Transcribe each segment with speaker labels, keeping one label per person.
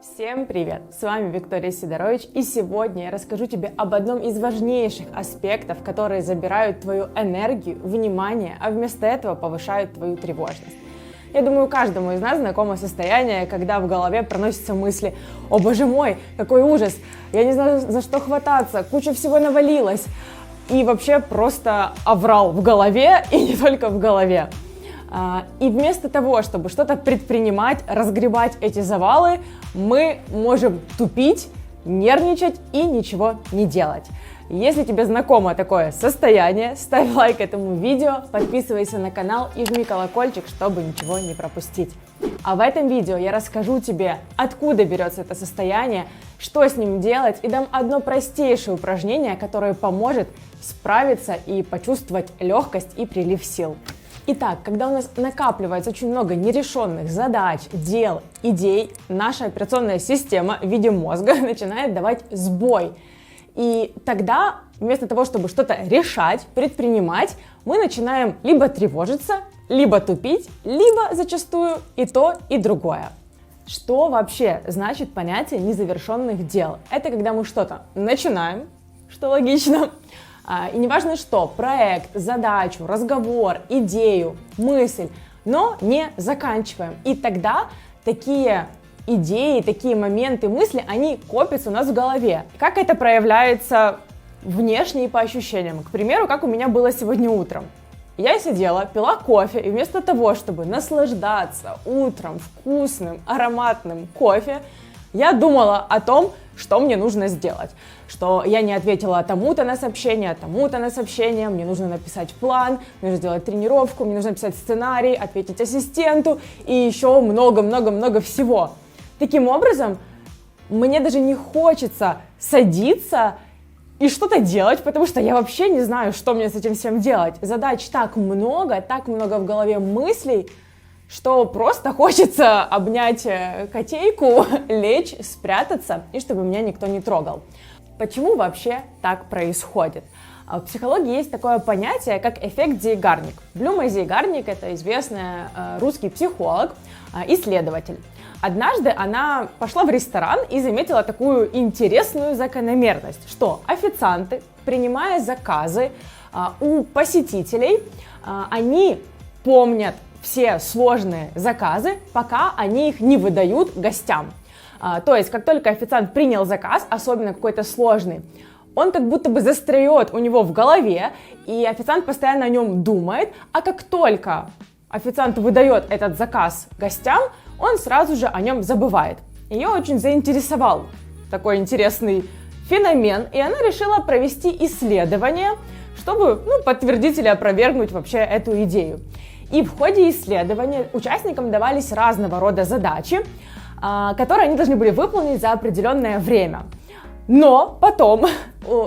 Speaker 1: Всем привет! С вами Виктория Сидорович, и сегодня я расскажу тебе об одном из важнейших аспектов, которые забирают твою энергию, внимание, а вместо этого повышают твою тревожность. Я думаю, каждому из нас знакомо состояние, когда в голове проносятся мысли: «О боже мой, какой ужас! Я не знаю, за что хвататься, куча всего навалилась!» И вообще просто аврал в голове, и не только в голове. И вместо того, чтобы что-то предпринимать, разгребать эти завалы, мы можем тупить, нервничать и ничего не делать. Если тебе знакомо такое состояние, ставь лайк этому видео, подписывайся на канал и жми колокольчик, чтобы ничего не пропустить. А в этом видео я расскажу тебе, откуда берется это состояние, что с ним делать, и дам одно простейшее упражнение, которое поможет справиться и почувствовать легкость и прилив сил. Итак, когда у нас накапливается очень много нерешенных задач, дел, идей, наша операционная система в виде мозга начинает давать сбой. И тогда вместо того, чтобы что-то решать, предпринимать, мы начинаем либо тревожиться, либо тупить, либо зачастую и то, и другое. Что вообще значит понятие незавершенных дел? Это когда мы что-то начинаем, что логично, и неважно что, проект, задачу, разговор, идею, мысль, но не заканчиваем. И тогда такие идеи, такие моменты, мысли, они копятся у нас в голове. Как это проявляется внешне и по ощущениям? К примеру, как у меня было сегодня утром. Я сидела, пила кофе, и вместо того, чтобы наслаждаться утром вкусным, ароматным кофе, я думала о том, что мне нужно сделать. Что я не ответила тому-то на сообщение, мне нужно написать план, мне нужно сделать тренировку, мне нужно написать сценарий, ответить ассистенту и еще много-много-много всего. Таким образом, мне даже не хочется садиться и что-то делать, потому что я вообще не знаю, что мне с этим всем делать. Задач так много в голове мыслей, что просто хочется обнять котейку, лечь, спрятаться, и чтобы меня никто не трогал. Почему вообще так происходит? В психологии есть такое понятие, как эффект Зейгарник. Блюма Зейгарник – это известный русский психолог, исследователь. Однажды она пошла в ресторан и заметила такую интересную закономерность, что официанты, принимая заказы у посетителей, они помнят все сложные заказы, пока они их не выдают гостям. То есть, как только официант принял заказ, особенно какой-то сложный, он как будто бы застряет у него в голове, и официант постоянно о нем думает, а как только официант выдает этот заказ гостям, он сразу же о нем забывает. Ее очень заинтересовал такой интересный феномен, и она решила провести исследование, чтобы подтвердить или опровергнуть вообще эту идею. И в ходе исследования участникам давались разного рода задачи, которые они должны были выполнить за определенное время. Но потом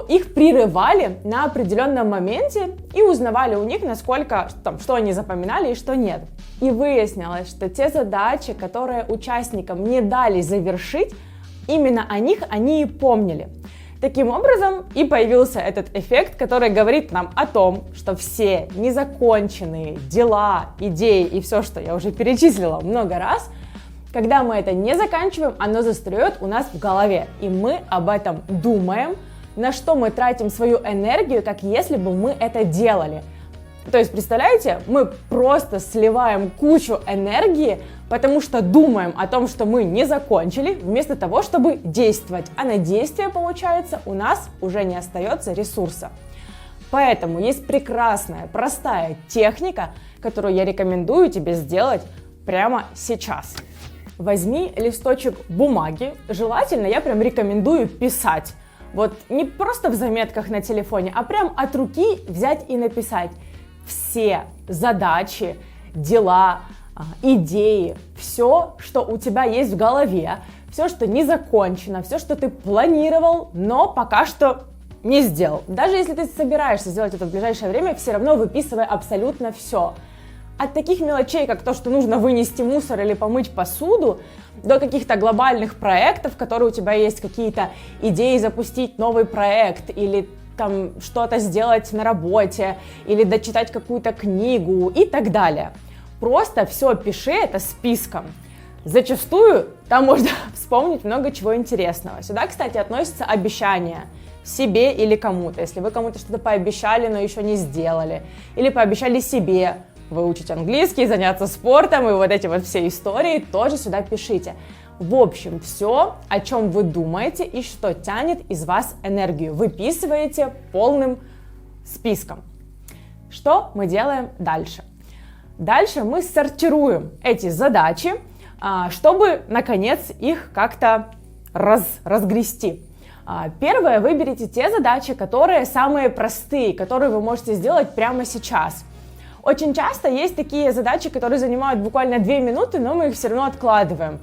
Speaker 1: их прерывали на определенном моменте и узнавали у них, насколько, что они запоминали и что нет. И выяснилось, что те задачи, которые участникам не дали завершить, именно о них они и помнили. Таким образом и появился этот эффект, который говорит нам о том, что все незаконченные дела, идеи и все, что я уже перечислила много раз, когда мы это не заканчиваем, оно застряет у нас в голове, и мы об этом думаем, на что мы тратим свою энергию, как если бы мы это делали. То есть, представляете, мы просто сливаем кучу энергии, потому что думаем о том, что мы не закончили, вместо того, чтобы действовать. А на действие, получается, у нас уже не остается ресурса. Поэтому есть прекрасная, простая техника, которую я рекомендую тебе сделать прямо сейчас. Возьми листочек бумаги, желательно я прям рекомендую писать. Вот не просто в заметках на телефоне, а прям от руки взять и написать все задачи, дела, идеи, все, что у тебя есть в голове, все, что не закончено, все, что ты планировал, но пока что не сделал. Даже если ты собираешься сделать это в ближайшее время, все равно выписывай абсолютно все. От таких мелочей, как то, что нужно вынести мусор или помыть посуду, до каких-то глобальных проектов, которые у тебя есть, какие-то идеи запустить новый проект или там что-то сделать на работе, или дочитать какую-то книгу и так далее. Просто все пиши это списком. Зачастую там можно вспомнить много чего интересного. Сюда, кстати, относятся обещания себе или кому-то. Если вы кому-то что-то пообещали, но еще не сделали, или пообещали себе выучить английский, заняться спортом, и вот эти вот все истории тоже сюда пишите. В общем, все, о чем вы думаете и что тянет из вас энергию, выписываете полным списком. Что мы делаем дальше? Дальше мы сортируем эти задачи, чтобы, наконец, их как-то разгрести. Первое, выберите те задачи, которые самые простые, которые вы можете сделать прямо сейчас. Очень часто есть такие задачи, которые занимают буквально 2 минуты, но мы их все равно откладываем.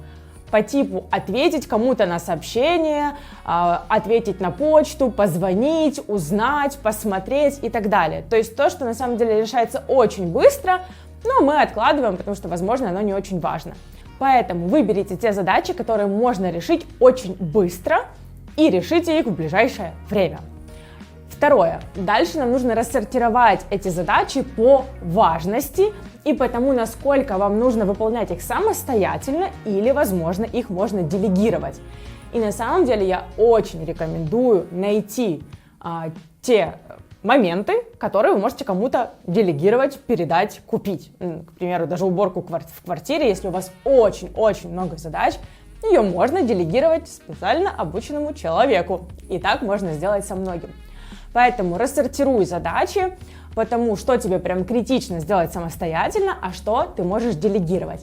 Speaker 1: По типу ответить кому-то на сообщение, ответить на почту, позвонить, узнать, посмотреть и так далее. То есть то, что на самом деле решается очень быстро, но мы откладываем, потому что, возможно, оно не очень важно. Поэтому выберите те задачи, которые можно решить очень быстро, и решите их в ближайшее время. Второе. Дальше нам нужно рассортировать эти задачи по важности и по тому, насколько вам нужно выполнять их самостоятельно или, возможно, их можно делегировать. И на самом деле я очень рекомендую найти те моменты, которые вы можете кому-то делегировать, передать, купить. К примеру, даже уборку в квартире, если у вас очень-очень много задач, ее можно делегировать специально обученному человеку. И так можно сделать со многим. Поэтому рассортируй задачи, потому что тебе прям критично сделать самостоятельно, а что ты можешь делегировать.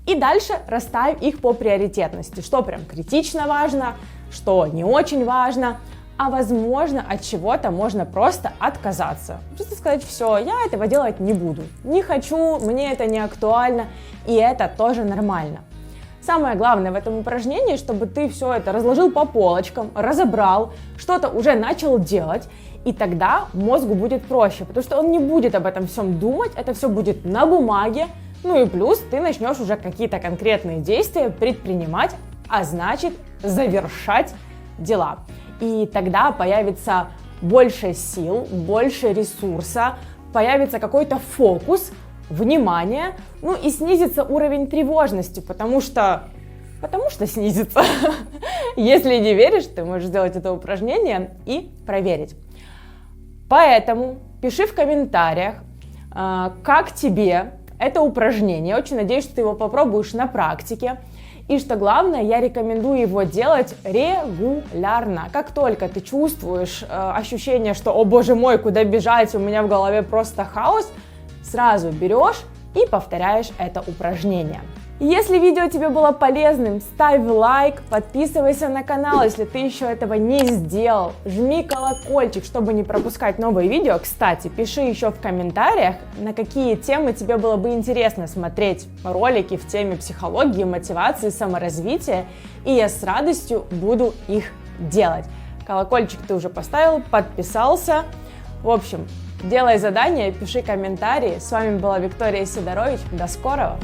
Speaker 1: И дальше расставь их по приоритетности, что прям критично важно, что не очень важно, а возможно от чего-то можно просто отказаться. Просто сказать: все, я этого делать не буду, не хочу, мне это не актуально, и это тоже нормально. Самое главное в этом упражнении, чтобы ты все это разложил по полочкам, разобрал, что-то уже начал делать, и тогда мозгу будет проще, потому что он не будет об этом всем думать, это все будет на бумаге, ну и плюс ты начнешь уже какие-то конкретные действия предпринимать, а значит завершать дела. И тогда появится больше сил, больше ресурса, появится какой-то фокус, внимание, ну и снизится уровень тревожности, потому что снизится. Если не веришь, ты можешь сделать это упражнение и проверить. Поэтому пиши в комментариях, как тебе это упражнение. Я очень надеюсь, что ты его попробуешь на практике. И что главное, я рекомендую его делать регулярно. Как только ты чувствуешь ощущение, что «О боже мой, куда бежать, у меня в голове просто хаос», сразу берешь и повторяешь это упражнение. Если видео тебе было полезным, ставь лайк, подписывайся на канал, если ты еще этого не сделал, жми колокольчик, чтобы не пропускать новые видео. Кстати, пиши еще в комментариях, на какие темы тебе было бы интересно смотреть ролики в теме психологии, мотивации, саморазвития, и я с радостью буду их делать. Колокольчик ты уже поставил, подписался. В общем, делай задания, пиши комментарии. С вами была Виктория Сидорович. До скорого!